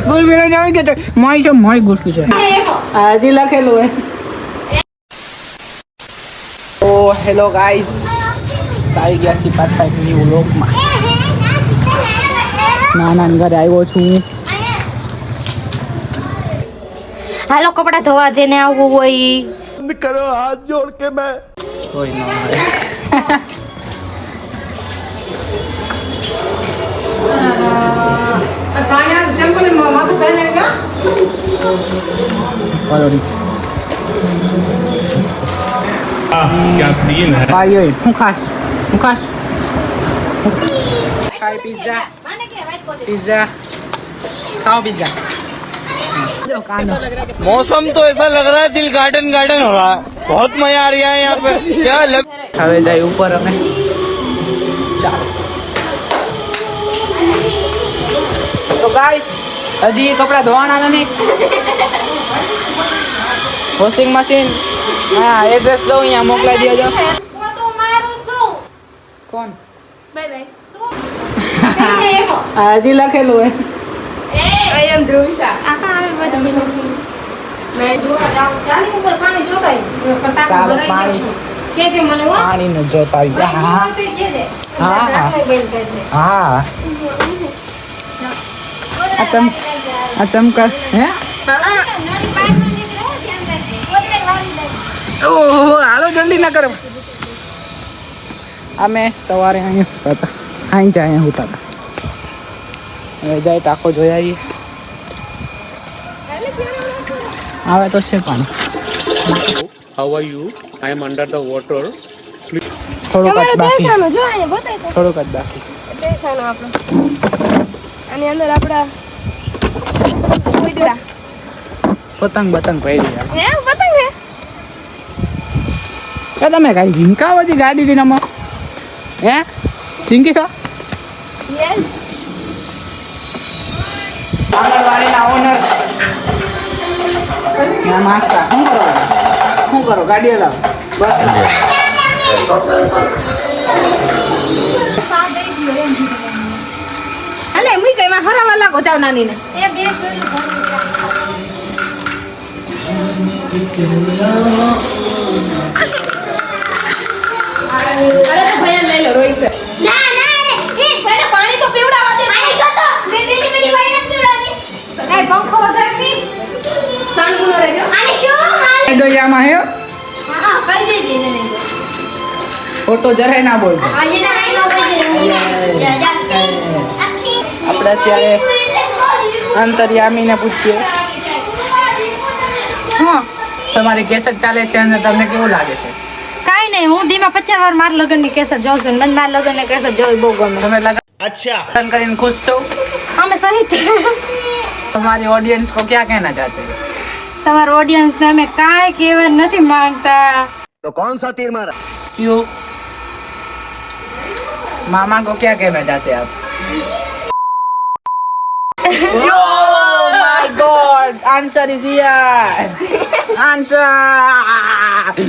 School વેળા આવી કે મારી છે મારી ગુસ્સુ છે આજી લખેલું હે ઓ હેલો ગાઈસ આવી ગયા છીએ પાછા એક ન્યૂ વ્લોગમાં નાના ઘરે આવ્યો છું હાલો કપડા ધોવા જેને આવવું હોય करो हाथ जोड़ के मैं કોઈ ન મળે क्या सीन है પાડ્યો હું ખાસ ખાઈ પિઝા खाओ पिज्जा मौसम तो ऐसा लग रहा है दिल गार्डन गार्डन हो रहा है बहुत मजा आ रहा है यहाँ पे क्या હવે જાય ઉપર અમે ચાલો તો ગાઈસ હજી કપડા ધોવાના નથી વોશિંગ મશીન હા એડ્રેસ દઉં અહીંયા મોકલાઈ દેજો કોણ હજી લખેલું હે I am Drusha. Aka આવે બધા મિલો. મેં જોવા જાવ ચાલી ઉપર પાણી જોતાય. કટાક ચાલો ભરાઈ પાણી ગયું. કેજે મને હો. પાણીનો જોતા આવી હા હા કેજે. હા, હા. બંધ કરજે. હા આ ચમકર હે ઓહો હાલો જલ્દી ના કરો અમે સવારે અહીંયા સુતા હતા અહીં જ અહીંયા સુતા હતા હવે જાય તો આખો જોઈ આવીએ આવે તો છે પાણી How are you? I am under the water. થોડુંક જ બાકી જો અહીંયા બતાય તો. થોડુંક જ બાકી દેખાનો આપણો. આની અંદર આપડા ઉઈદડા. પતંગ બતંગ પડી ગયા હે પતંગ હે? તો તમે કઈ ઝીંકા બધી ગાડી હતી નમો હે ઝીંકી છો યસ. આંગણવાડીના ઓનર ના માસા શું કરો ગાડી હલાવો બસ અલે મુઈ કઈ માં હરાવા લાગો ચાવ નાની ને એ બે અરે તો ભયન લઈ લો રોઈ છે ના એ ભયને પાણી તો પીવડાવા દે પાણી જો તો બે બેટી બેટી પાણી નથી પીવડાવી એ પંખો વધારે ની સાંગુનો રહી ગયો આને ક્યો મારે ડોયામાં હે હા કઈ દેજે ને ફોટો જરાય ના બોલતો આજે ના કઈ નો કઈ દે આપણે અત્યારે અંતર્યામીને પૂછીએ હા તમારી કેસેટ ચાલે છે અને તમને કેવું લાગે છે કાઈ નહીં હું દીમાં 50 વાર માર લગનની કેસર જોઉં છું મને માર લગનની કેસર જોવી બહુ ગમે તમે લગન अच्छा કરીને ખુશ છો અમે સહિત તમારી ऑडियंस को क्या कहना चाहते हैं તમારા ઓડિયન્સને અમે કાંઈ કહેવા નથી માંગતા तो कौन सा तीर मारा क्यों मामा को क्या कहना चाहते हैं आप Oh my God! Answer is here. Answer.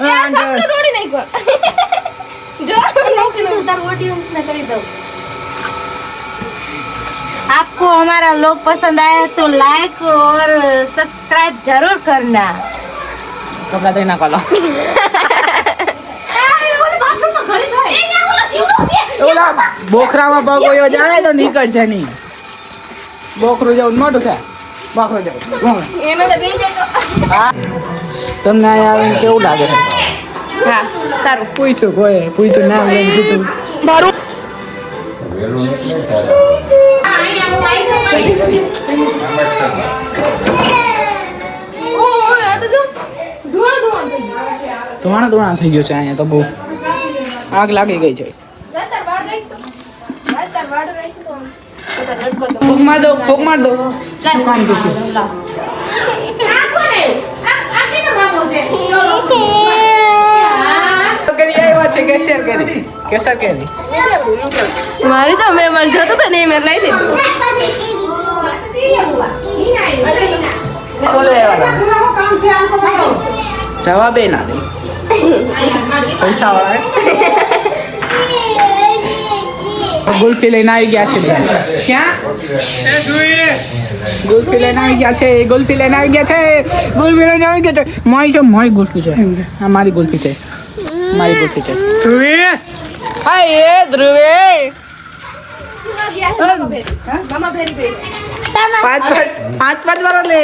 સાંગુનો રોડી નાખ્યો જો નોકી નો તાર ઓડિયન્સ ને કરી દઉં आपको हमारा लोग पसंद आया तो लाइक और सब्सक्राइब जरूर करना कपड़ा तो ना कलो ઓલા બોખરામાં પગ વયો જાય તો નીકળશે નહીં બોખરું જવું મોટું છે બોખરું જવું એનો તો બેઈ જાય તો હા તમને અહીંયા આવીને કેવું લાગે છે હા સારું પૂછ્યું નામ લઈને કીધું મારું ધોવાણા થઈ ગયો છે અહીંયા તો બહુ આગ લાગી ગઈ છે ફૂંક માર દો દુકાન તૂટી કરી આવ્યા છે કેસર કેરી મારી તો મેં મર જતો તો ને મેં લઈ લીધું શું લેવાના જવાબે ના દે પૈસા વાળા ગુલ્ફી લઈને આવી ગયા છે બધા. ક્યાં ગુલ્ફી લઈને આવી ગયા છે, ગુલ્ફી લઈને આવી ગયા છે, ગુલ્ફી લઈને આવી ગયા છે. મારી ગુલ્ફી છે. હા, મારી ગુલ્ફી છે, મારી ગુલ્ફી છે. હા એ ધ્રુવે મામા ભેરી ગઈ. પાંચ વાર લે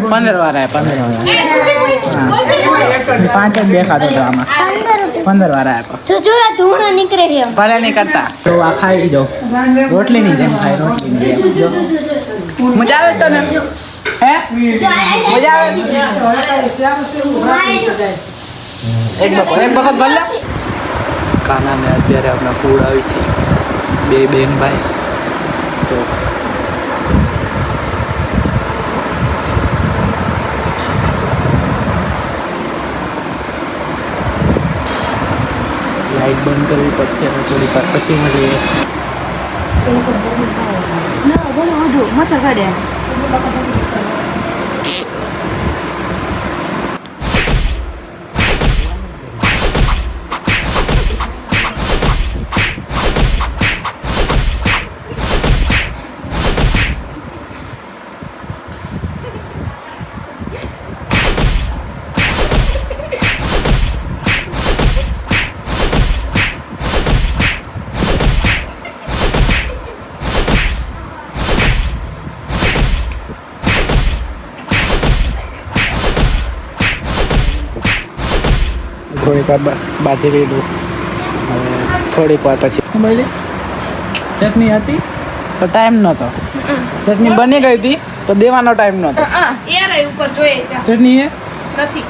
15 વાર આયા 15 વાર પાંચ જ દેખાતો હતો આમાં 15 વાર આયા તો જો આ ધૂળો નીકળે છે. ભલે નહીં કરતા તો આ ખાઈ જાઓ રોટલીની જેમ ખાય રોટલીની જેમ જો મજા આવે તો ને હે મજા આવે એક વખત ભલે કાનાને અત્યારે આપણે ફૂડ આવી છે બે બેન ભાઈ તો લાઈટ બંધ કરવી પડશે અને થોડી વાર પછી મળીએ. ના બોલો ઓઢો મચ્છર કાઢે થોડીક વાર બાંધી લીધું હવે થોડીક વાર પછી બોલી ચટણી હતી તો ટાઈમ નહોતો ચટણી બની ગઈ હતી તો દેવાનો ટાઈમ નહોતો યાર એ ઉપર જોઈએ છે ચટણી એ નથી.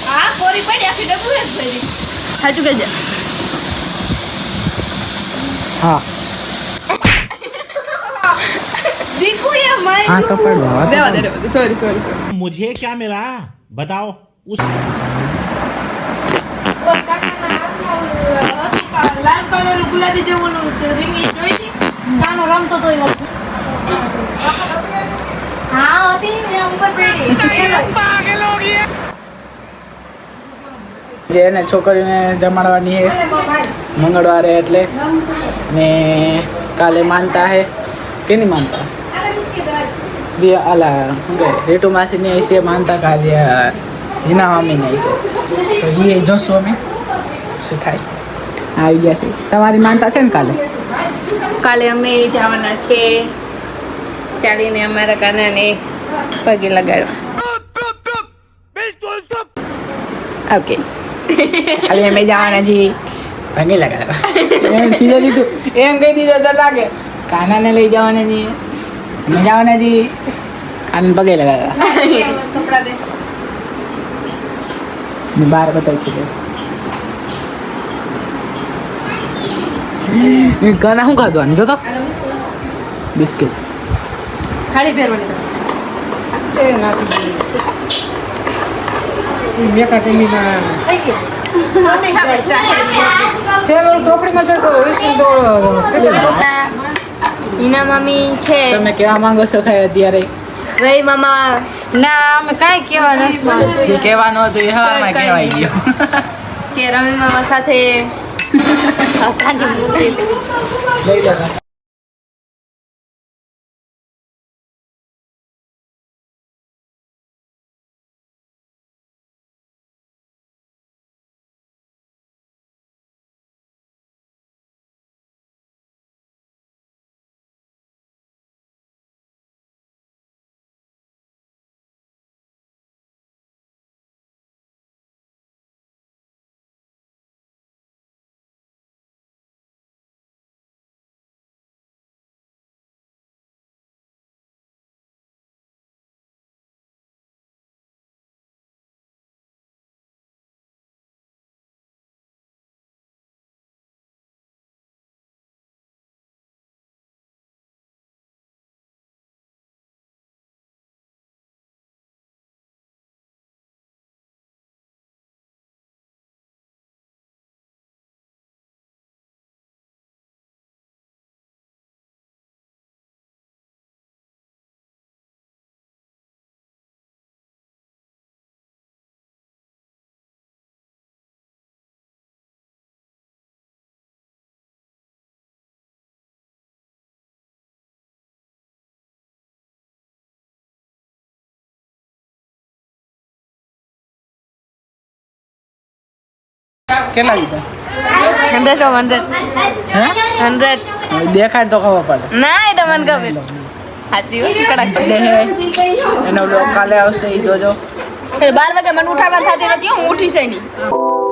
હા કોરી પડી આખી ડબ્બુ જ ભરી. સાચું કહેજે. હા દીકુ એ મારી હા તો પડવા દેવા દે સોરી मुझे क्या मिला बताओ उस લાલ કલર નું ગુલાબી જેવું રિંગ જોઈ હતી. કાનો રમતો તો એવો હા હતી ને ઉપર બેઠી જેને છોકરીને જમાડવાની છે મંગળવારે એટલે ને કાલે માનતા હે કેની માનતા અલા રેટુ માસીની આવી છે માનતા કાર્ય હિના મામીની આવી છે તો એ જોશું અમે શું થાય આવી ગયા છે તમારી માનતા છે ને કાલે અમે જવાના છે ચાલીને અમારા કાનાને પગે લગાડવા. ઓકે કાલે અમે જવાના છીએ પગે લગાડવા એમ સીધા સીધું એમ કહી દીધું તો લાગે કાનાને લઈ જવાના છીએ અમે જવાના છીએ કાનાને પગે લગાડવા કપડા દે બહાર બતાવી છે કાના શું ખાધવાનું જો તો બિસ્કિટ ખાલી પહેરવાની એ નાથી મેં કાટેલી ના અચ્છા બચ્ચા ટોપડીમાં તો હિના મમ્મી છે તમે કેવા માંગો છો ખાય અત્યારે રઈ મામા ના અમે કાંઈ કહેવા નથી જે કહેવાનું હતું એ હવામાં કહેવાય ગયું કે રમી મામા સાથે લઈ લો કેટલા લીધા 100 of 100 હે 100 દેખાડ તો ખબર પડે ના એ તો મને ખબર સાચી વાત કડક બર્થડે હે એનો બ્લોગ કાલે આવશે એ જોજો 12 વાગે મને ઉઠાડવા થતી નથી હું ઉઠી છે નહીં